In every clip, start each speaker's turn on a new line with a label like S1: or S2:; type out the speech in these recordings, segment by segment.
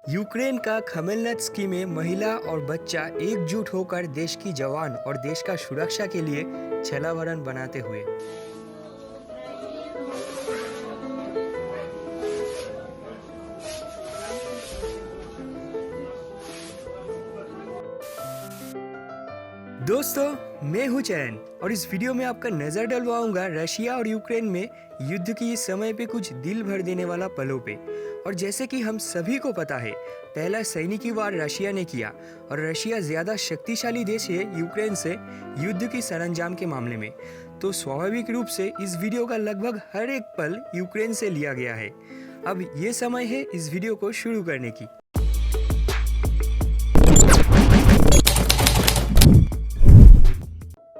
S1: Ukraine का खमेलनत्स्की में महिला और बच्चा एकजुट होकर देश की जवान और देश का सुरक्षा के लिए छलावरण बनाते हुए। दोस्तों, मैं हूं चैन और इस वीडियो में आपका नजर डलवाऊंगा रशिया और यूक्रेन में युद्ध की इस समय पे कुछ दिल भर देने वाला पलों पे। और जैसे कि हम सभी को पता है, पहला सैनिकी वार रशिया ने किया और रशिया ज्यादा शक्तिशाली देश है यूक्रेन से युद्ध की सरंजाम के मामले में। तो स्वाभाविक रूप से इस वीडियो का लगभग हर एक पल यूक्रेन से लिया गया है। अब ये समय है इस वीडियो को शुरू करने की।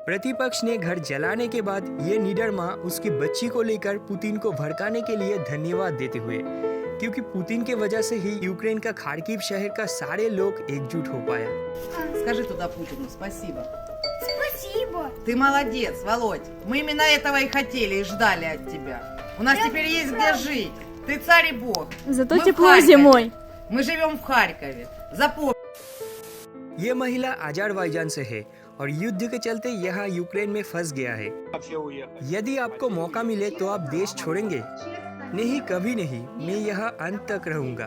S1: प्रतिपक्ष ने घर जलाने के बाद ये निडर मां उसकी बच्ची को लेकर पुतिन को भड़काने के लिए धन्यवाद देते हुए, क्योंकि पुतिन के वजह से ही यूक्रेन का खार्किव शहर का सारे लोग एकजुट हो पाया।
S2: Скажи туда Путину спасибо.
S3: Спасибо.
S2: Ты молодец, Володь. Мы именно этого и хотели, и ждали от тебя. У нас теперь есть где жить. Ты царь и бог.
S3: Зато
S2: Мы в
S3: тепло
S2: Харькове.
S3: зимой.
S2: Мы живем в Харькове. Запомни.
S1: ये महिला अजरबैजान से है और युद्ध के चलते यहाँ यूक्रेन में फंस गया है। यदि आपको मौका मिले तो आप देश छोड़ेंगे? नहीं, कभी नहीं। मैं यहाँ अंत तक रहूंगा।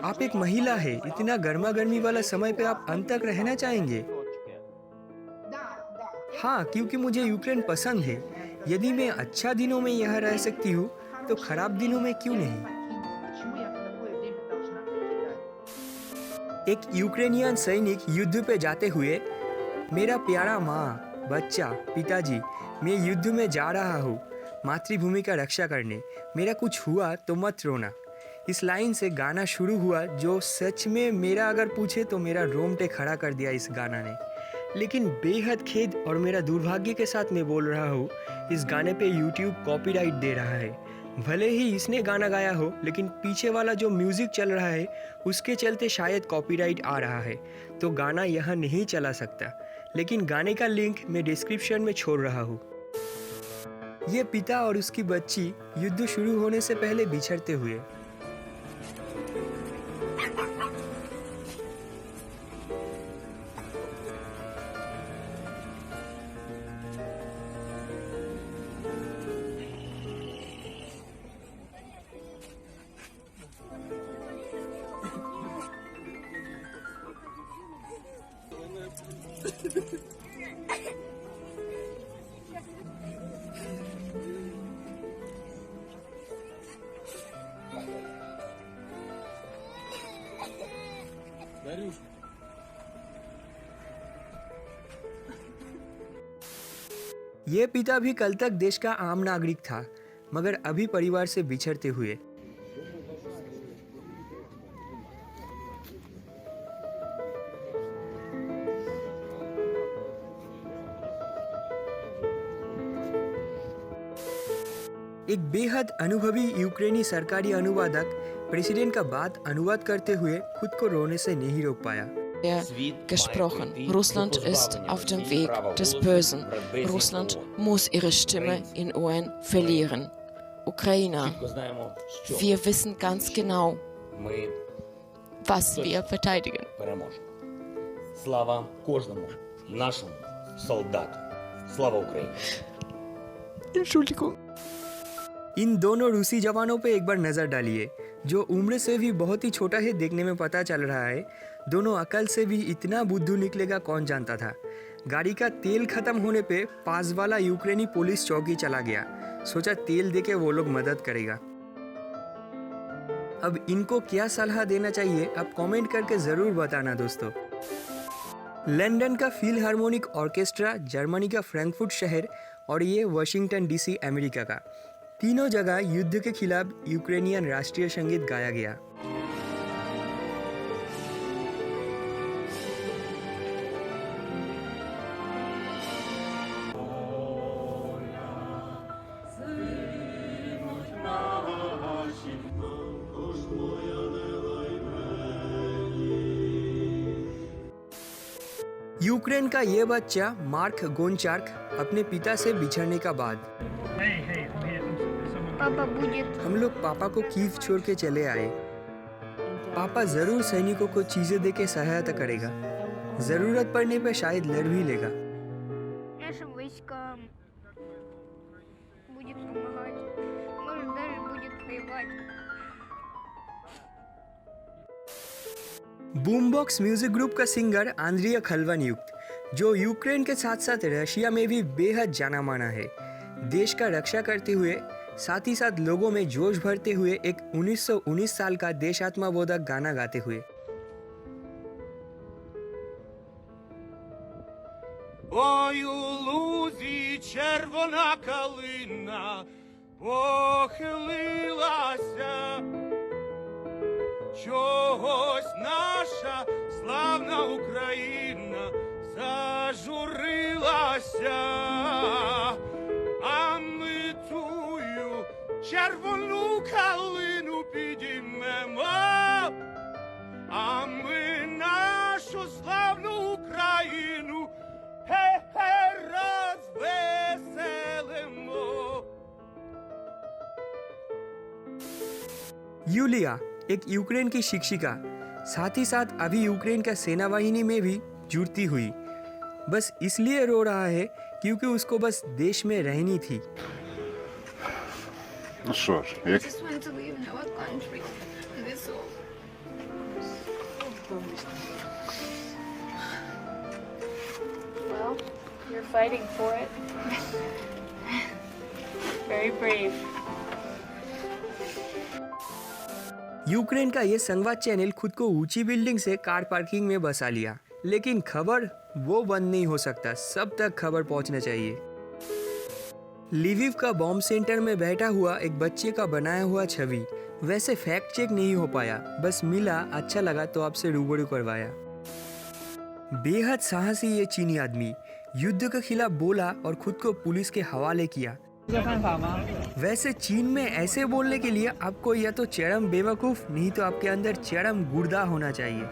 S1: आप एक महिला है, इतना गर्मा गर्मी वाला समय पे आप अंत तक रहना चाहेंगे? हाँ, क्योंकि मुझे यूक्रेन पसंद है। यदि मैं अच्छा दिनों में यहाँ रह सकती हूँ तो खराब दिनों में क्यों नहीं। एक यूक्रेनियन सैनिक युद्ध पे जाते हुए, मेरा प्यारा माँ, बच्चा, पिताजी, मैं युद्ध में जा रहा हूँ मातृभूमि का रक्षा करने, मेरा कुछ हुआ तो मत रोना। इस लाइन से गाना शुरू हुआ, जो सच में मेरा अगर पूछे तो मेरा रोंगटे खड़ा कर दिया इस गाना ने। लेकिन बेहद खेद और मेरा दुर्भाग्य के साथ मैं बोल रहा हूँ, इस गाने पे YouTube कॉपीराइट दे रहा है। भले ही इसने गाना गाया हो, लेकिन पीछे वाला जो म्यूजिक चल रहा है उसके चलते शायद कॉपीराइट आ रहा है, तो गाना यहाँ नहीं चला सकता। लेकिन गाने का लिंक मैं डिस्क्रिप्शन में छोड़ रहा हूँ। ये पिता और उसकी बच्ची युद्ध शुरू होने से पहले बिछड़ते हुए। ये पिता भी कल तक देश का आम नागरिक था, मगर अभी परिवार से बिछड़ते हुए। एक बेहद अनुभवी यूक्रेनी सरकारी अनुवादक प्रेसिडेंट का बात अनुवाद करते हुए खुद को रोने से नहीं रोक पाया।
S4: Gesprochen. Russland ist auf dem Weg des Bösen. Russland muss ihre Stimme in UN verlieren. Ukrainer, wir wissen ganz genau, was wir verteidigen.
S5: Слава кожному нашому солдату. Слава Україні.
S4: Entschuldigung.
S1: इन दोनों रूसी जवानों पे एक बार नजर डालिए, जो उम्र से भी बहुत ही छोटा है, देखने में पता चल रहा है। दोनों अकल से भी इतना बुद्धू निकलेगा कौन जानता था। गाड़ी का तेल खत्म होने पे पास वाला यूक्रेनी पुलिस चौकी चला गया, सोचा तेल देके वो लोग मदद करेगा। अब इनको क्या सलाह देना चाहिए आप कमेंट करके जरूर बताना दोस्तों। लंदन का फिलहार्मोनिक ऑर्केस्ट्रा, जर्मनी का फ्रैंकफर्ट शहर और ये वाशिंगटन डीसी अमेरिका का, तीनों जगह युद्ध के खिलाफ यूक्रेनियन राष्ट्रीय संगीत गाया गया। यूक्रेन का ये बच्चा मार्क गोंचार्क अपने पिता से बिछड़ने का बाद,
S3: Папа будет.
S1: हम लोग पापा को कीव छोड़ के चले आए। पापा जरूर सैनिकों को चीजें देके सहायता करेगा। जरूरत पड़ने पे शायद लड़ भी लेगा।
S3: Нашим войскам будет помогать, может даже будет воевать.
S1: बूमबॉक्स म्यूजिक ग्रुप का सिंगर आंद्रिया खलवानियुक्त, जो यूक्रेन के साथ साथ रशिया में भी बेहद जाना माना है, देश का रक्षा करते हुए साथ ही साथ लोगों में जोश भरते हुए एक 1919 साल का देशात्मबोधक गाना गाते हुए।
S6: Ой, у лузі червона калина похилилася, чогось наша славна Україна зажурилася, а ми тую червону калину підіймемо, а ми нашу славну Україну развеселимо.
S1: यूलिया एक यूक्रेन की शिक्षिका, साथ ही साथ अभी यूक्रेन का सेना वाहिनी में भी जुड़ती हुई, बस इसलिए रो रहा है क्योंकि उसको बस देश में रहनी थी।
S7: Ну що ж,
S3: I
S7: як
S3: just want to live in our country. That's all.
S8: Well, you're fighting for it. Very brave.
S1: Ukraine का ये संवाद चैनल खुद को ऊंची बिल्डिंग से कार पार्किंग में बसा लिया, लेकिन खबर वो बंद नहीं हो सकता, सब तक खबर पहुंचना चाहिए। लिविव का बॉम्ब सेंटर में बैठा हुआ एक बच्चे का बनाया हुआ छवि वैसे फैक्ट चेक नहीं हो पाया, बस मिला, अच्छा लगा तो आपसे रूबरू करवाया। बेहद साहसी ये चीनी आदमी युद्ध के खिलाफ बोला और खुद को पुलिस के हवाले किया। वैसे चीन में ऐसे बोलने के लिए आपको या तो चरम बेवकूफ, नहीं तो आपके अंदर चरम गुर्दा होना चाहिए।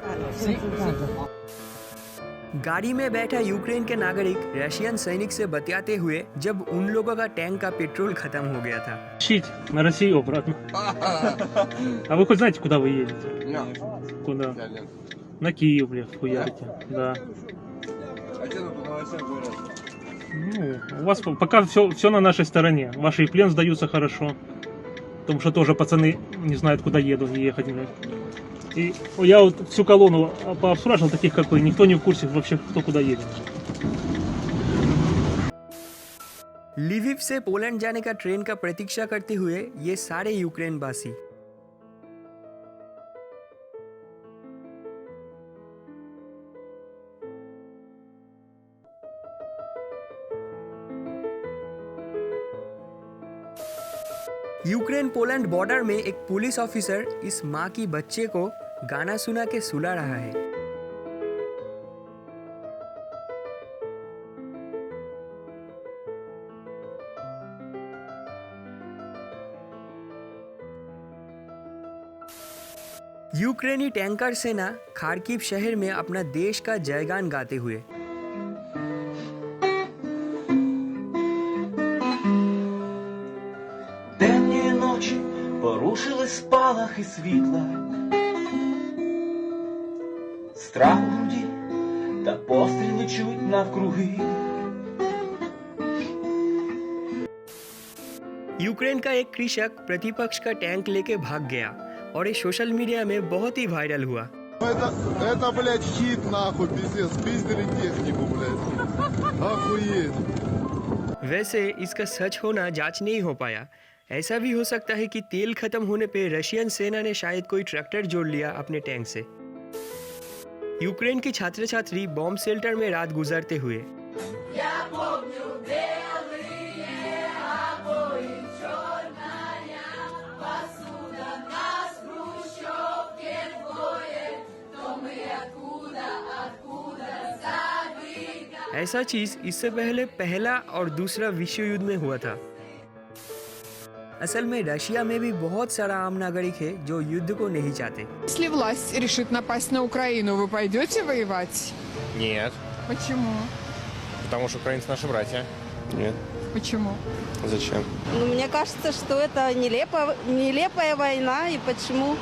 S1: गाड़ी में बैठा यूक्रेन के नागरिक रशियन सैनिक से बतियाते हुए जब उन लोगों का टैंक का पेट्रोल खत्म हो गया था।
S9: На Россию обратно. А вы хоть знаете, куда вы едете? Куда? На Киев, блядь, хуярите. Да. Ну, у вас пока все на нашей стороне. Ваши и плен сдаются хорошо. Потому что тоже пацаны не знают, куда еду и ехать, блядь. И я вот всю колонну пообспрашивал таких, как вы, никто не в курсе вообще, кто куда едет.
S1: लिविव से पोलैंड जाने का ट्रेन का प्रतीक्षा करते हुए ये सारे यूक्रेन वासी। यूक्रेन पोलैंड बॉर्डर में एक पुलिस ऑफिसर इस माँ की बच्चे को गाना सुना के सुला रहा है। यूक्रेनी टैंकर सेना खार्किव शहर में अपना देश का जयगान गाते हुए।
S10: Темні ночі порушили спалахи світла, страх у груді та постріли чуть навкруги.
S1: यूक्रेन का एक कृषक प्रतिपक्ष का टैंक लेके भाग गया और ये सोशल मीडिया में बहुत ही वायरल हुआ।
S7: Это, блядь, хит, нахуй, пиздец, спиздили технику, блядь. Охуеть.
S1: वैसे इसका सच होना जांच नहीं हो पाया। ऐसा भी हो सकता है कि तेल खत्म होने पे रशियन सेना ने शायद कोई ट्रैक्टर जोड़ लिया अपने टैंक से। यूक्रेन की छात्र छात्री बॉम्ब शेल्टर में रात गुजारते हुए। ऐसा चीज इससे पहले पहला और दूसरा विश्व युद्ध में हुआ था। असल में रशिया में भी बहुत सारा आम नागरिक है जो युद्ध को नहीं चाहते।
S11: Если власть решит напасть на Украину, вы пойдете воевать?
S6: Нет,
S11: Почему?
S6: потому что украинцы наши братья. Нет.
S11: Почему?
S6: Зачем?
S12: Ну, мне кажется, что это нелепая война, и почему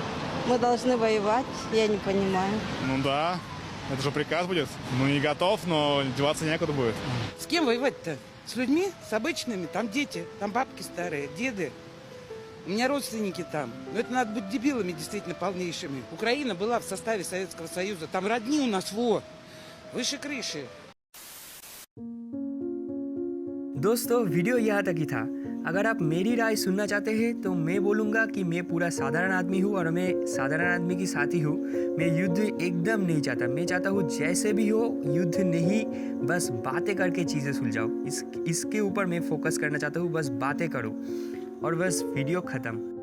S12: Мы должны воевать, я не понимаю.
S6: Ну да, это же приказ будет. Ну не готов, но деваться некуда будет.
S13: С кем воевать-то? С людьми? С обычными? Там дети, там бабки старые, деды. У меня родственники там. Но это надо быть дебилами действительно полнейшими. Украина была в составе Советского Союза. Там родни у нас, выше крыши.
S1: दोस्तों वीडियो यहाँ तक ही था। अगर आप मेरी राय सुनना चाहते हैं तो मैं बोलूँगा कि मैं पूरा साधारण आदमी हूँ और मैं साधारण आदमी की साथी हूँ। मैं युद्ध एकदम नहीं चाहता। मैं चाहता हूँ जैसे भी हो युद्ध नहीं, बस बातें करके चीज़ें सुलझाओ। इसके ऊपर मैं फोकस करना चाहता हूँ। बस बातें करो और बस वीडियो ख़त्म।